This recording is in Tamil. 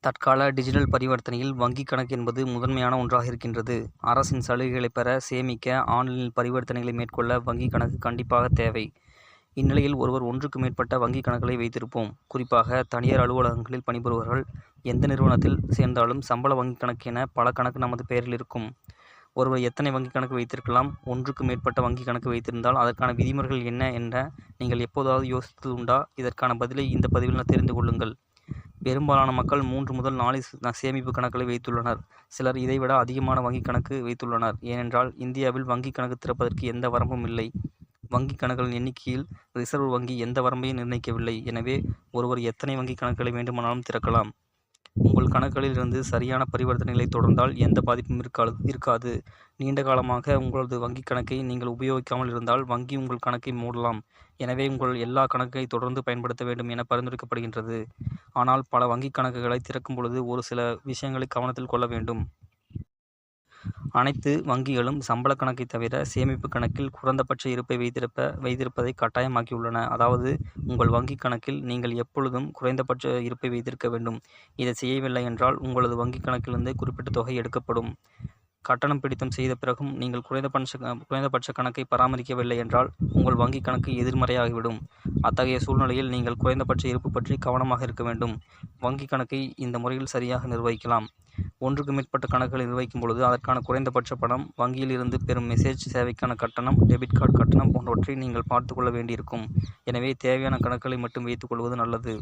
தற்கால டிஜிட்டல் பரிவர்த்தனையில் வங்கிக் கணக்கு என்பது முதன்மையான ஒன்றாக இருக்கின்றது. அரசின் சலுகைகளைப் பெற, சேமிக்க, ஆன்லைனில் பரிவர்த்தனைகளை மேற்கொள்ள வங்கிக் கணக்கு கண்டிப்பாக தேவை. இந்நிலையில் ஒருவர் ஒன்றுக்கு மேற்பட்ட வங்கிக் கணக்குகளை வைத்திருப்போம். குறிப்பாக தனியார் அலுவலகங்களில் பணிபுரிபவர்கள். எந்த நிறுவனத்தில் சேர்ந்தாலும் சம்பள வங்கிக் கணக்கு என பல கணக்கு நமது பெயரில் இருக்கும். ஒருவர் எத்தனை வங்கிக் கணக்கு வைத்திருக்கலாம்? ஒன்றுக்கு மேற்பட்ட வங்கிக் கணக்கு வைத்திருந்தால் அதற்கான விதிமுறைகள் என்ன என்ற நீங்கள் எப்போதாவது யோசித்தது உண்டா? இதற்கான பதிலை இந்த பதிவில் தெரிந்து கொள்ளுங்கள். பெரும்பாலான மக்கள் 3 முதல் 4 சேமிப்பு கணக்குகளை வைத்துள்ளனர். சிலர் இதைவிட அதிகமான வங்கிக் கணக்கு வைத்துள்ளனர். ஏனென்றால் இந்தியாவில் வங்கிக் கணக்கு திறப்பதற்கு எந்த வரம்பும் இல்லை. வங்கிக் கணக்குகளின் எண்ணிக்கையில் ரிசர்வ் வங்கி எந்த வரம்பையும் நிர்ணயிக்கவில்லை. எனவே ஒருவர் எத்தனை வங்கிக் கணக்குகளை வேண்டுமானாலும் திறக்கலாம். உங்கள் கணக்குகளில் இருந்து சரியான பரிவர்த்தனைகளை தொடர்ந்தால் எந்த பாதிப்பும் இருக்காது. நீண்ட காலமாக உங்களது வங்கிக் கணக்கை நீங்கள் உபயோகிக்காமல் இருந்தால் வங்கி உங்கள் கணக்கை மூடலாம். எனவே உங்கள் எல்லா கணக்கை தொடர்ந்து பயன்படுத்த வேண்டும் என பரிந்துரைக்கப்படுகின்றது. ஆனால் பல வங்கிக் கணக்குகளை திறக்கும் பொழுது ஒரு சில விஷயங்களை கவனத்தில் கொள்ள வேண்டும். அனைத்து வங்கிகளும் சம்பள கணக்கை தவிர சேமிப்பு கணக்கில் குறைந்தபட்ச இருப்பை வைத்திருப்பதை கட்டாயமாக்கியுள்ளன. அதாவது உங்கள் வங்கிக் கணக்கில் நீங்கள் எப்பொழுதும் குறைந்தபட்ச இருப்பை வைத்திருக்க வேண்டும். இதை செய்யவில்லை என்றால் உங்களது வங்கிக் கணக்கிலிருந்து குறிப்பிட்ட தொகை எடுக்கப்படும். கட்டணம் பிடித்தம் செய்த பிறகும் நீங்கள் குறைந்தபட்ச கணக்கை பராமரிக்கவில்லை என்றால் உங்கள் வங்கிக் கணக்கு எதிர்மறையாகிவிடும். அத்தகைய சூழ்நிலையில் நீங்கள் குறைந்தபட்ச இருப்பு பற்றி கவனமாக இருக்க வேண்டும். வங்கிக் கணக்கை இந்த முறையில் சரியாக நிர்வகிக்கலாம். ஒன்றுக்கு மேற்பட்ட கணக்குகளை நிர்வகிக்கும் பொழுது அதற்கான குறைந்தபட்ச பணம், வங்கியில் இருந்து பெறும் மெசேஜ் சேவைக்கான கட்டணம், டெபிட் கார்டு கட்டணம் போன்றவற்றை நீங்கள் பார்த்து கொள்ள வேண்டியிருக்கும். எனவே தேவையான கணக்குகளை மட்டும் வைத்துக் கொள்வது நல்லது.